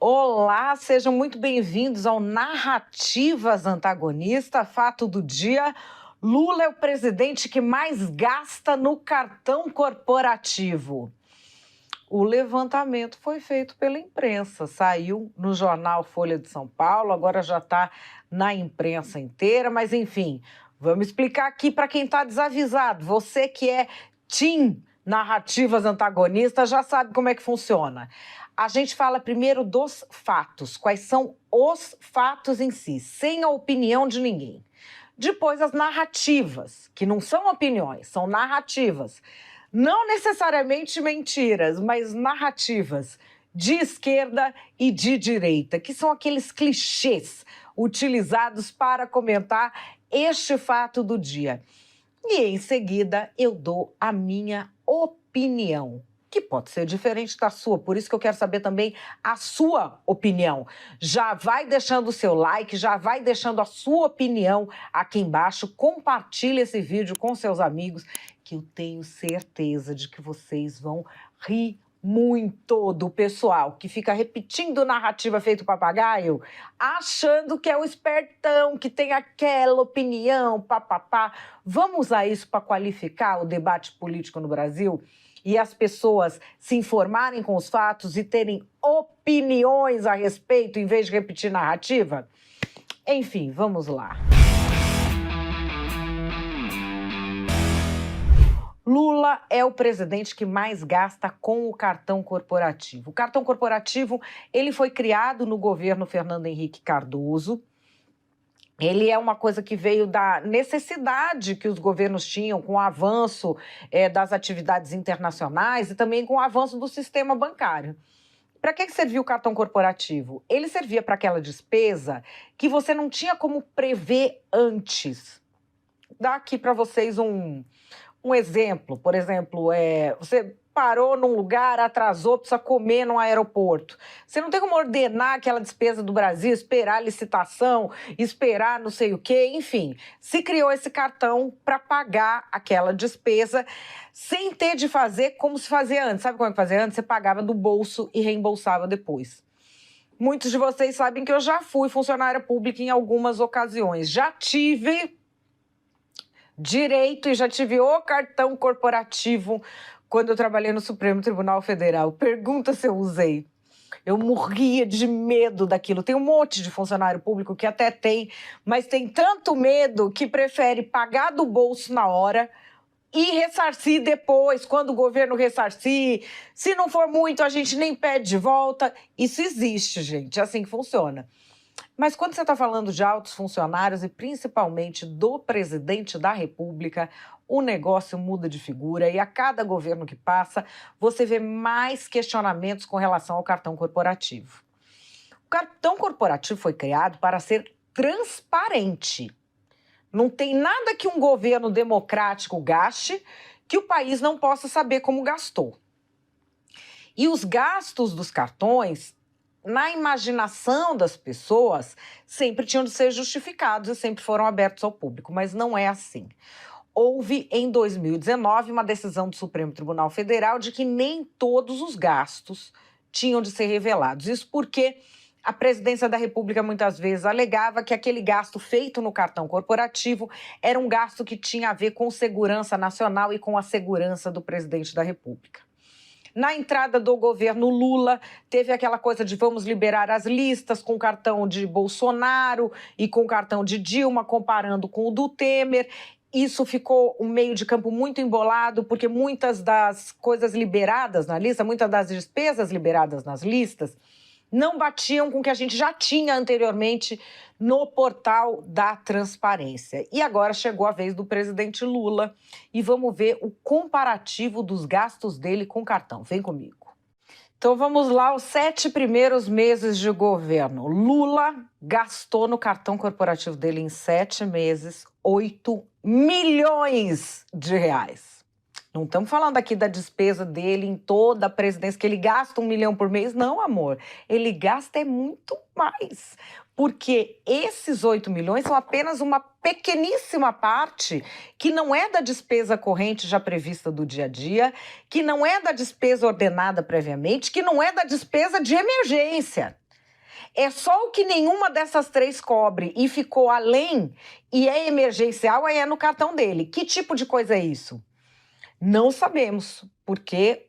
Olá, sejam muito bem-vindos ao Narrativas Antagonista. Fato do dia: Lula é o presidente que mais gasta no cartão corporativo. O levantamento foi feito pela imprensa, saiu no jornal Folha de São Paulo, agora já está na imprensa inteira, mas enfim, vamos explicar aqui para quem está desavisado. Você que é team Narrativas Antagonistas já sabe como é que funciona. A gente fala primeiro dos fatos, quais são os fatos em si, sem a opinião de ninguém. Depois as narrativas, que não são opiniões, são narrativas. Não necessariamente mentiras, mas narrativas de esquerda e de direita, que são aqueles clichês utilizados para comentar este fato do dia. E em seguida eu dou a minha opinião, que pode ser diferente da sua, por isso que eu quero saber também a sua opinião. Já vai deixando o seu like, já vai deixando a sua opinião aqui embaixo, compartilha esse vídeo com seus amigos, que eu tenho certeza de que vocês vão rir muito do pessoal que fica repetindo narrativa feito papagaio, achando que é o espertão, que tem aquela opinião, papapá. Vamos usar isso para qualificar o debate político no Brasil? E as pessoas se informarem com os fatos e terem opiniões a respeito, em vez de repetir narrativa? Enfim, vamos lá. Lula é o presidente que mais gasta com o cartão corporativo. O cartão corporativo, ele foi criado no governo Fernando Henrique Cardoso. Ele é uma coisa que veio da necessidade que os governos tinham com o avanço das atividades internacionais e também com o avanço do sistema bancário. Para que serviu o cartão corporativo? Ele servia para aquela despesa que você não tinha como prever antes. Dá aqui para vocês um exemplo. Por exemplo, você parou num lugar, atrasou, precisa comer num aeroporto. Você não tem como ordenar aquela despesa do Brasil, esperar a licitação, esperar não sei o quê, enfim. Se criou esse cartão para pagar aquela despesa sem ter de fazer como se fazia antes. Sabe como é que fazia antes? Você pagava do bolso e reembolsava depois. Muitos de vocês sabem que eu já fui funcionária pública em algumas ocasiões. Já tive direito e já tive o cartão corporativo quando eu trabalhei no Supremo Tribunal Federal. Pergunta se eu usei. Eu morria de medo daquilo. Tem um monte de funcionário público que até tem, mas tem tanto medo que prefere pagar do bolso na hora e ressarcir depois, quando o governo ressarcir. Se não for muito, a gente nem pede de volta. Isso existe, gente. É assim que funciona. Mas quando você está falando de altos funcionários e principalmente do presidente da República, o negócio muda de figura e a cada governo que passa, você vê mais questionamentos com relação ao cartão corporativo. O cartão corporativo foi criado para ser transparente. Não tem nada que um governo democrático gaste que o país não possa saber como gastou. E os gastos dos cartões, na imaginação das pessoas, sempre tinham de ser justificados e sempre foram abertos ao público, mas não é assim. Houve, em 2019, uma decisão do Supremo Tribunal Federal de que nem todos os gastos tinham de ser revelados. Isso porque a presidência da República muitas vezes alegava que aquele gasto feito no cartão corporativo era um gasto que tinha a ver com segurança nacional e com a segurança do presidente da República. Na entrada do governo Lula, teve aquela coisa de vamos liberar as listas com o cartão de Bolsonaro e com o cartão de Dilma, comparando com o do Temer. Isso ficou um meio de campo muito embolado, porque muitas das coisas liberadas na lista, muitas das despesas liberadas nas listas, não batiam com o que a gente já tinha anteriormente no portal da transparência. E agora chegou a vez do presidente Lula e vamos ver o comparativo dos gastos dele com o cartão. Vem comigo. Então vamos lá, os 7 primeiros meses de governo. Lula gastou no cartão corporativo dele em 7 meses 8 milhões de reais. Não estamos falando aqui da despesa dele em toda a presidência, que ele gasta 1 milhão por mês. Não, amor. Ele gasta muito mais. Porque esses 8 milhões são apenas uma pequeníssima parte que não é da despesa corrente já prevista do dia a dia, que não é da despesa ordenada previamente, que não é da despesa de emergência. É só o que nenhuma dessas três cobre e ficou além e é emergencial, aí é no cartão dele. Que tipo de coisa é isso? Não sabemos, porque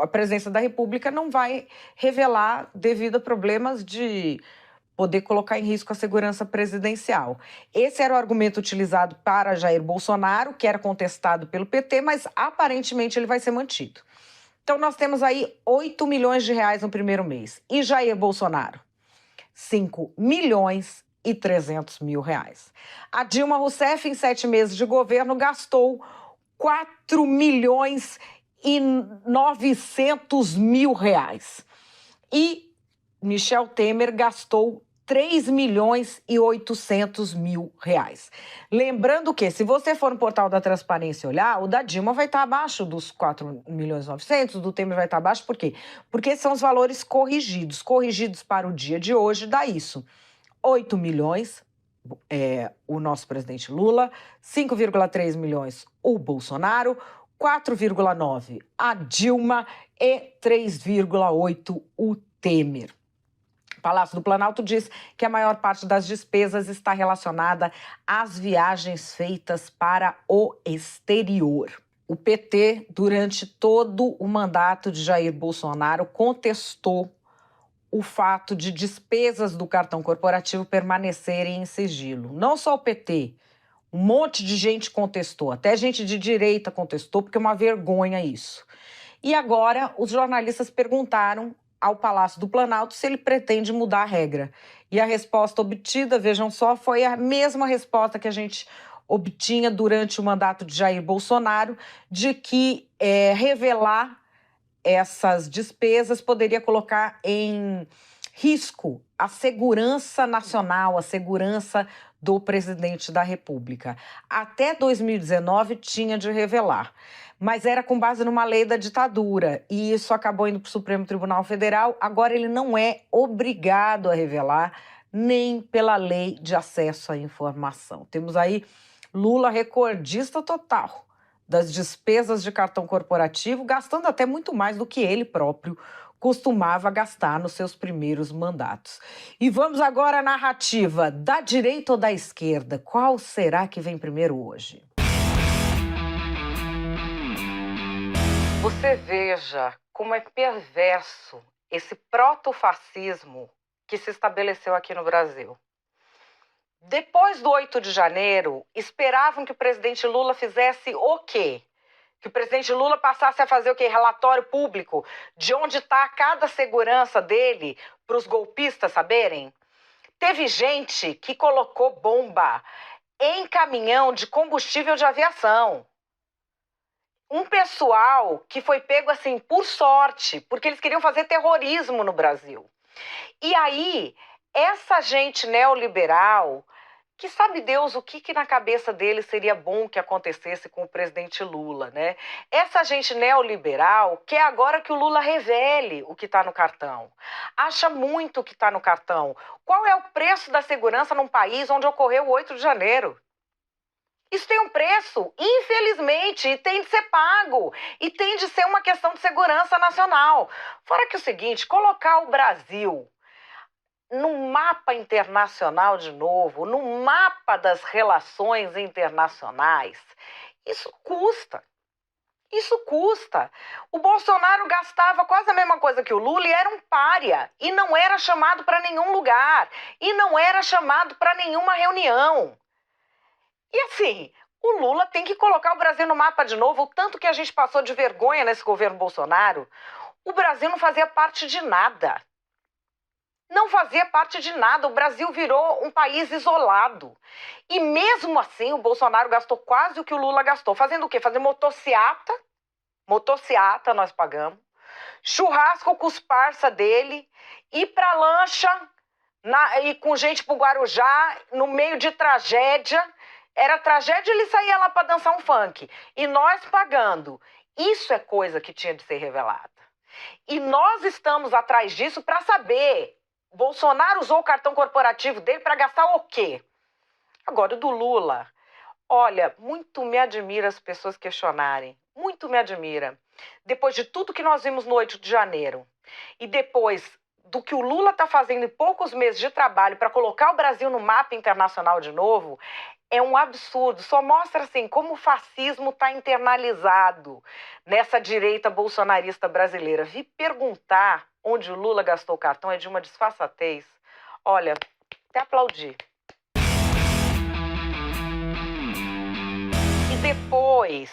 a presidência da República não vai revelar devido a problemas de poder colocar em risco a segurança presidencial. Esse era o argumento utilizado para Jair Bolsonaro, que era contestado pelo PT, mas aparentemente ele vai ser mantido. Então nós temos aí 8 milhões de reais no primeiro mês. E Jair Bolsonaro? 5 milhões e 300 mil reais. A Dilma Rousseff, em 7 meses de governo, gastou 4 milhões e 900 mil reais. E Michel Temer gastou 3 milhões e 800 mil reais. Lembrando que, se você for no portal da Transparência olhar, o da Dilma vai estar abaixo dos 4 milhões e 900, o do Temer vai estar abaixo, por quê? Porque são os valores corrigidos. Corrigidos para o dia de hoje, dá isso. 8 milhões, o nosso presidente Lula, 5,3 milhões o Bolsonaro, 4,9 a Dilma e 3,8 o Temer. O Palácio do Planalto diz que a maior parte das despesas está relacionada às viagens feitas para o exterior. O PT, durante todo o mandato de Jair Bolsonaro, contestou o fato de despesas do cartão corporativo permanecerem em sigilo. Não só o PT, um monte de gente contestou, até gente de direita contestou, porque é uma vergonha isso. E agora os jornalistas perguntaram ao Palácio do Planalto se ele pretende mudar a regra. E a resposta obtida, vejam só, foi a mesma resposta que a gente obtinha durante o mandato de Jair Bolsonaro, de que revelar essas despesas poderia colocar em risco a segurança nacional, a segurança do presidente da República. Até 2019 tinha de revelar, mas era com base numa lei da ditadura e isso acabou indo para o Supremo Tribunal Federal. Agora ele não é obrigado a revelar, nem pela lei de acesso à informação. Temos aí Lula recordista total das despesas de cartão corporativo, gastando até muito mais do que ele próprio costumava gastar nos seus primeiros mandatos. E vamos agora à narrativa da direita ou da esquerda. Qual será que vem primeiro hoje? Você veja como é perverso esse protofascismo que se estabeleceu aqui no Brasil. Depois do 8 de janeiro, esperavam que o presidente Lula fizesse o quê? Que o presidente Lula passasse a fazer o quê? Relatório público de onde está cada segurança dele para os golpistas saberem? Teve gente que colocou bomba em caminhão de combustível de aviação. Um pessoal que foi pego assim por sorte, porque eles queriam fazer terrorismo no Brasil. E aí, essa gente neoliberal, que sabe Deus o que na cabeça dele seria bom que acontecesse com o presidente Lula, né? Essa gente neoliberal quer agora que o Lula revele o que está no cartão. Acha muito o que está no cartão. Qual é o preço da segurança num país onde ocorreu o 8 de janeiro? Isso tem um preço, infelizmente, e tem de ser pago. E tem de ser uma questão de segurança nacional. Fora que o seguinte, colocar o Brasil no mapa internacional de novo, no mapa das relações internacionais, isso custa. Isso custa. O Bolsonaro gastava quase a mesma coisa que o Lula e era um pária. E não era chamado para nenhum lugar. E não era chamado para nenhuma reunião. E assim, o Lula tem que colocar o Brasil no mapa de novo. O tanto que a gente passou de vergonha nesse governo Bolsonaro, o Brasil não fazia parte de nada. Não fazia parte de nada. O Brasil virou um país isolado. E mesmo assim, o Bolsonaro gastou quase o que o Lula gastou. Fazendo o quê? Fazendo motociata. Motociata nós pagamos. Churrasco com os parça dele. Ir pra lancha e com gente pro Guarujá, no meio de tragédia. Era tragédia, ele saía lá para dançar um funk. E nós pagando. Isso é coisa que tinha de ser revelada. E nós estamos atrás disso para saber. Bolsonaro usou o cartão corporativo dele para gastar o quê? Agora, o do Lula. Olha, muito me admira as pessoas questionarem. Muito me admira. Depois de tudo que nós vimos no 8 de janeiro. E depois do que o Lula está fazendo em poucos meses de trabalho para colocar o Brasil no mapa internacional de novo, é um absurdo. Só mostra assim como o fascismo está internalizado nessa direita bolsonarista brasileira. Vi perguntar onde o Lula gastou o cartão é de uma disfarçatez. Olha, até aplaudi. E depois,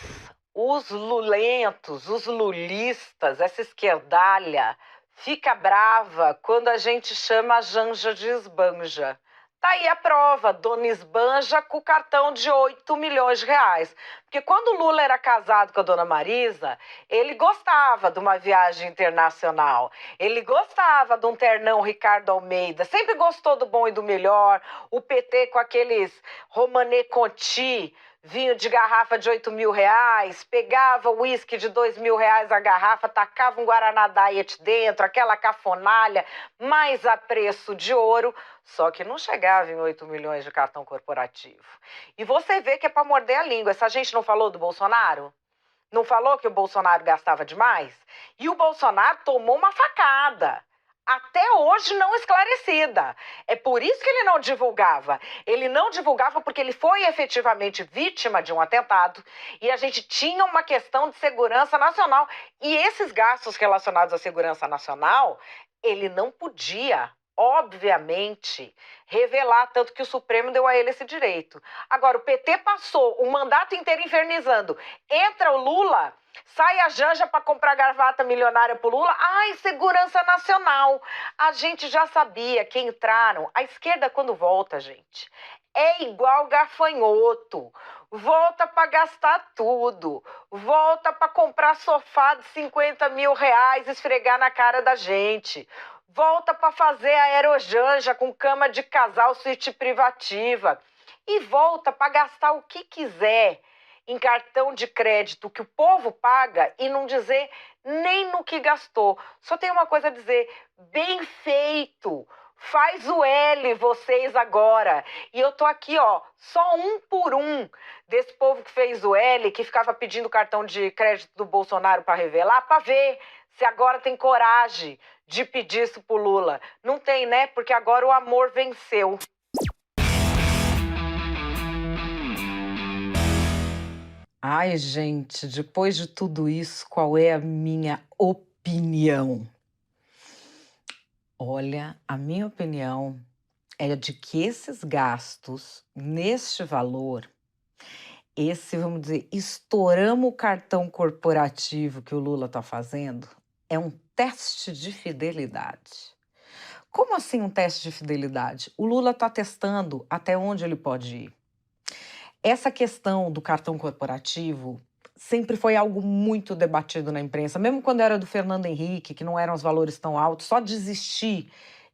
os lulentos, os lulistas, essa esquerdalha, fica brava quando a gente chama a Janja de esbanja. Tá aí a prova, dona Esbanja com o cartão de 8 milhões de reais. Porque quando o Lula era casado com a dona Marisa, ele gostava de uma viagem internacional. Ele gostava de um ternão Ricardo Almeida. Sempre gostou do bom e do melhor. O PT com aqueles Romanée Conti, vinho de garrafa de 8 mil reais, pegava o uísque de 2 mil reais a garrafa, tacava um Guaraná Diet dentro, aquela cafonalha, mais a preço de ouro, só que não chegava em 8 milhões de cartão corporativo. E você vê que é para morder a língua. Essa gente não falou do Bolsonaro? Não falou que o Bolsonaro gastava demais? E o Bolsonaro tomou uma facada. Até hoje não esclarecida. É por isso que ele não divulgava. Ele não divulgava porque ele foi efetivamente vítima de um atentado e a gente tinha uma questão de segurança nacional. E esses gastos relacionados à segurança nacional, ele não podia, obviamente, revelar, tanto que o Supremo deu a ele esse direito. Agora, o PT passou o mandato inteiro infernizando. Entra o Lula, sai a Janja para comprar gravata milionária pro Lula. Ai, segurança nacional. A gente já sabia que entraram. A esquerda, quando volta, gente, é igual gafanhoto. Volta para gastar tudo. Volta para comprar sofá de 50 mil reais e esfregar na cara da gente. Volta para fazer aerojanja com cama de casal, suíte privativa. E volta para gastar o que quiser em cartão de crédito que o povo paga e não dizer nem no que gastou. Só tem uma coisa a dizer: bem feito. Faz o L vocês agora. E eu tô aqui, ó, só um por um desse povo que fez o L, que ficava pedindo cartão de crédito do Bolsonaro para revelar, para ver se agora tem coragem de pedir isso pro Lula. Não tem, né? Porque agora o amor venceu. Ai, gente, depois de tudo isso, qual é a minha opinião? Olha, a minha opinião é de que esses gastos, neste valor, vamos dizer, estouramos o cartão corporativo que o Lula está fazendo, é um teste de fidelidade. Como assim um teste de fidelidade? O Lula está testando até onde ele pode ir. Essa questão do cartão corporativo sempre foi algo muito debatido na imprensa, mesmo quando era do Fernando Henrique, que não eram os valores tão altos, só de existir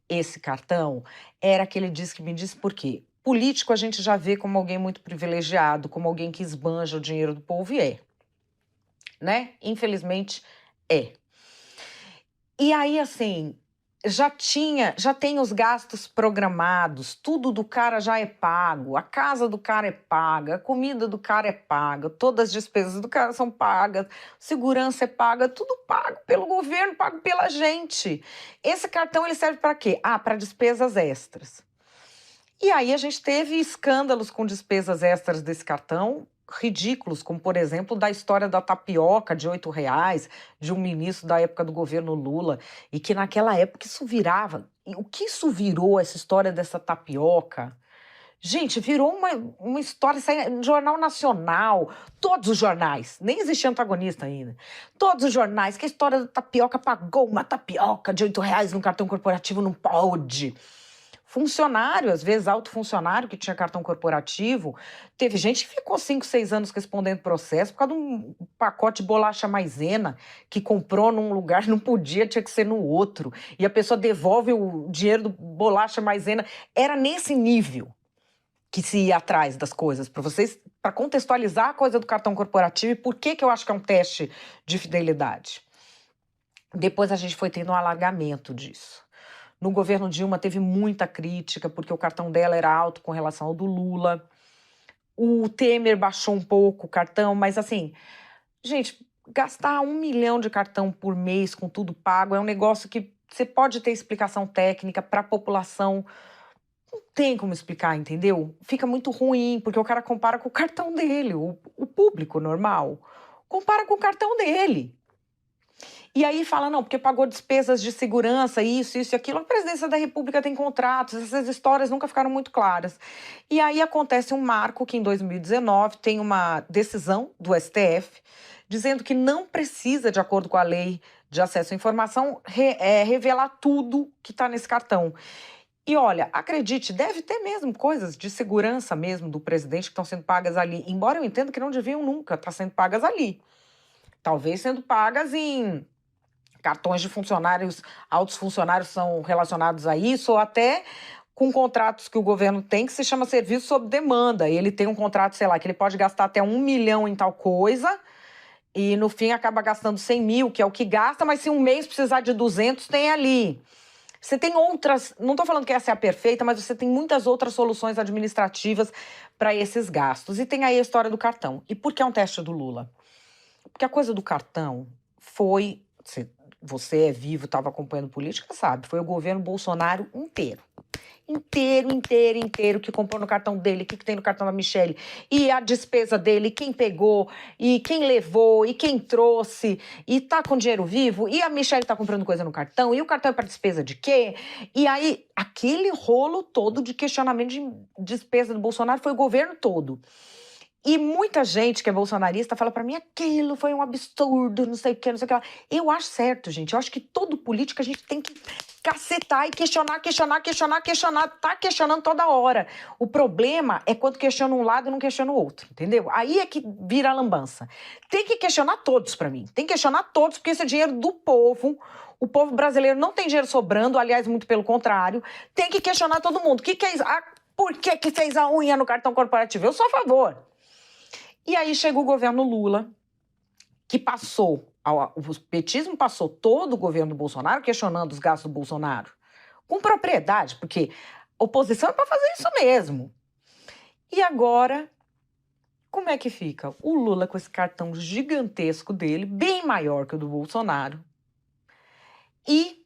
esse cartão era que ele disse que me disse por quê. Político a gente já vê como alguém muito privilegiado, como alguém que esbanja o dinheiro do povo, e é, né? Infelizmente é. E aí, assim, já tem os gastos programados, tudo do cara já é pago, a casa do cara é paga, a comida do cara é paga, todas as despesas do cara são pagas, segurança é paga, tudo pago pelo governo, pago pela gente. Esse cartão ele serve para quê? Para despesas extras. E aí a gente teve escândalos com despesas extras desse cartão, ridículos, como, por exemplo, da história da tapioca de R$8, de um ministro da época do governo Lula, e que naquela época isso virava. E o que isso virou, essa história dessa tapioca? Gente, virou uma história, saiu no Jornal Nacional, todos os jornais, nem existia antagonista ainda, todos os jornais, que a história da tapioca pagou uma tapioca de R$8 no cartão corporativo, não pode. Funcionário, às vezes alto funcionário que tinha cartão corporativo, teve gente que ficou 5, 6 anos respondendo processo por causa de um pacote de bolacha maisena que comprou num lugar, não podia, tinha que ser no outro. E a pessoa devolve o dinheiro do bolacha maisena. Era nesse nível que se ia atrás das coisas, para vocês, para contextualizar a coisa do cartão corporativo e por que eu acho que é um teste de fidelidade. Depois a gente foi tendo um alargamento disso. No governo Dilma teve muita crítica, porque o cartão dela era alto com relação ao do Lula. O Temer baixou um pouco o cartão, mas assim, gente, gastar 1 milhão de cartão por mês com tudo pago é um negócio que você pode ter explicação técnica para a população, não tem como explicar, entendeu? Fica muito ruim, porque o cara compara com o cartão dele, o público normal. Compara com o cartão dele. E aí fala, não, porque pagou despesas de segurança, isso e aquilo. A presidência da República tem contratos, essas histórias nunca ficaram muito claras. E aí acontece um marco que em 2019 tem uma decisão do STF dizendo que não precisa, de acordo com a lei de acesso à informação, revelar tudo que está nesse cartão. E olha, acredite, deve ter mesmo coisas de segurança mesmo do presidente que estão sendo pagas ali, embora eu entenda que não deviam nunca estar sendo pagas ali. Talvez sendo pagas em cartões de funcionários, altos funcionários são relacionados a isso, ou até com contratos que o governo tem que se chama serviço sob demanda. Ele tem um contrato, sei lá, que ele pode gastar até 1 milhão em tal coisa, e no fim acaba gastando 100 mil, que é o que gasta, mas se um mês precisar de 200, tem ali. Você tem outras, não estou falando que essa é a perfeita, mas você tem muitas outras soluções administrativas para esses gastos. E tem aí a história do cartão. E por que é um teste do Lula? Porque a coisa do cartão foi, você é vivo, estava acompanhando política, sabe, foi o governo Bolsonaro inteiro. Inteiro, que comprou no cartão dele, o que tem no cartão da Michelle, e a despesa dele, quem pegou, e quem levou, e quem trouxe, e tá com dinheiro vivo, e a Michelle tá comprando coisa no cartão, e o cartão é para despesa de quê? E aí, aquele rolo todo de questionamento de despesa do Bolsonaro foi o governo todo. E muita gente que é bolsonarista fala pra mim, aquilo foi um absurdo, não sei o que, não sei o que lá. Eu acho certo, gente. Eu acho que todo político a gente tem que cacetar e questionar, tá questionando toda hora. O problema é quando questiona um lado e não questiona o outro, entendeu? Aí é que vira a lambança. Tem que questionar todos pra mim. Tem que questionar todos, porque esse é dinheiro do povo. O povo brasileiro não tem dinheiro sobrando, aliás, muito pelo contrário. Tem que questionar todo mundo. O que é isso? Por que fez a unha no cartão corporativo? Eu sou a favor. E aí chegou o governo Lula, que passou, o petismo passou todo o governo do Bolsonaro questionando os gastos do Bolsonaro. Com propriedade, porque oposição é para fazer isso mesmo. E agora, como é que fica? O Lula com esse cartão gigantesco dele, bem maior que o do Bolsonaro. E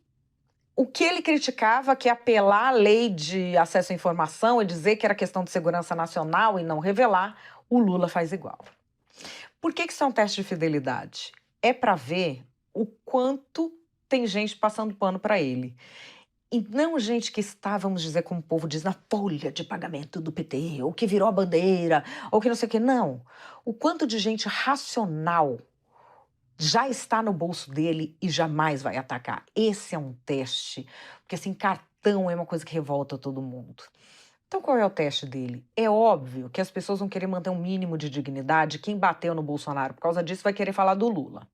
o que ele criticava, que é apelar à lei de acesso à informação e dizer que era questão de segurança nacional e não revelar, o Lula faz igual. Por que isso é um teste de fidelidade? É para ver o quanto tem gente passando pano para ele. E não gente que está, vamos dizer, como o povo diz, na folha de pagamento do PT, ou que virou a bandeira, ou que não sei o quê. Não. O quanto de gente racional já está no bolso dele e jamais vai atacar. Esse é um teste. Porque, assim, cartão é uma coisa que revolta todo mundo. Então, qual é o teste dele? É óbvio que as pessoas vão querer manter um mínimo de dignidade. Quem bateu no Bolsonaro por causa disso vai querer falar do Lula.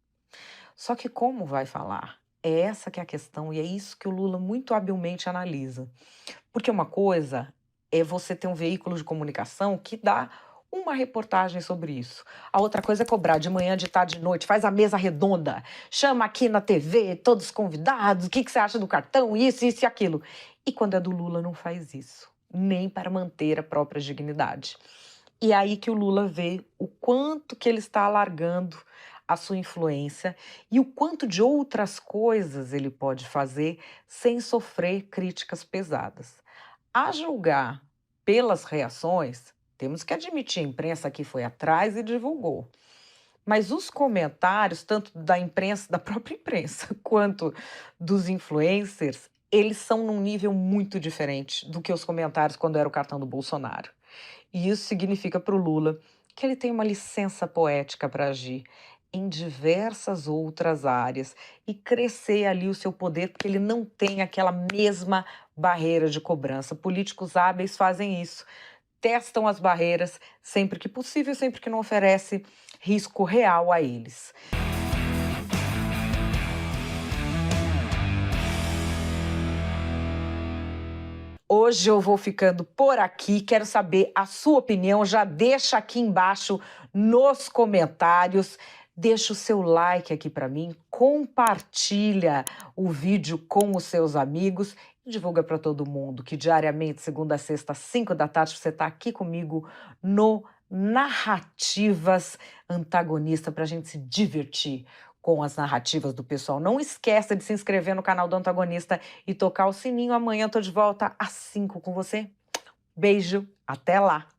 Só que como vai falar? É essa que é a questão e é isso que o Lula muito habilmente analisa. Porque uma coisa é você ter um veículo de comunicação que dá uma reportagem sobre isso. A outra coisa é cobrar de manhã, de tarde, de noite, faz a mesa redonda, chama aqui na TV, todos os convidados, o que você acha do cartão, isso e aquilo. E quando é do Lula não faz isso. Nem para manter a própria dignidade. E é aí que o Lula vê o quanto que ele está alargando a sua influência e o quanto de outras coisas ele pode fazer sem sofrer críticas pesadas. A julgar pelas reações, temos que admitir, a imprensa aqui foi atrás e divulgou. Mas os comentários, tanto da imprensa, da própria imprensa, quanto dos influencers, eles são num nível muito diferente do que os comentários quando era o cartão do Bolsonaro. E isso significa para o Lula que ele tem uma licença poética para agir em diversas outras áreas e crescer ali o seu poder, porque ele não tem aquela mesma barreira de cobrança. Políticos hábeis fazem isso, testam as barreiras sempre que possível, sempre que não oferece risco real a eles. Hoje eu vou ficando por aqui, quero saber a sua opinião, já deixa aqui embaixo nos comentários, deixa o seu like aqui para mim, compartilha o vídeo com os seus amigos e divulga para todo mundo que diariamente, segunda a sexta, às 5 da tarde, você está aqui comigo no Narrativas Antagonista para a gente se divertir com as narrativas do pessoal. Não esqueça de se inscrever no canal do Antagonista e tocar o sininho. Amanhã eu tô de volta às 5 com você. Beijo, até lá!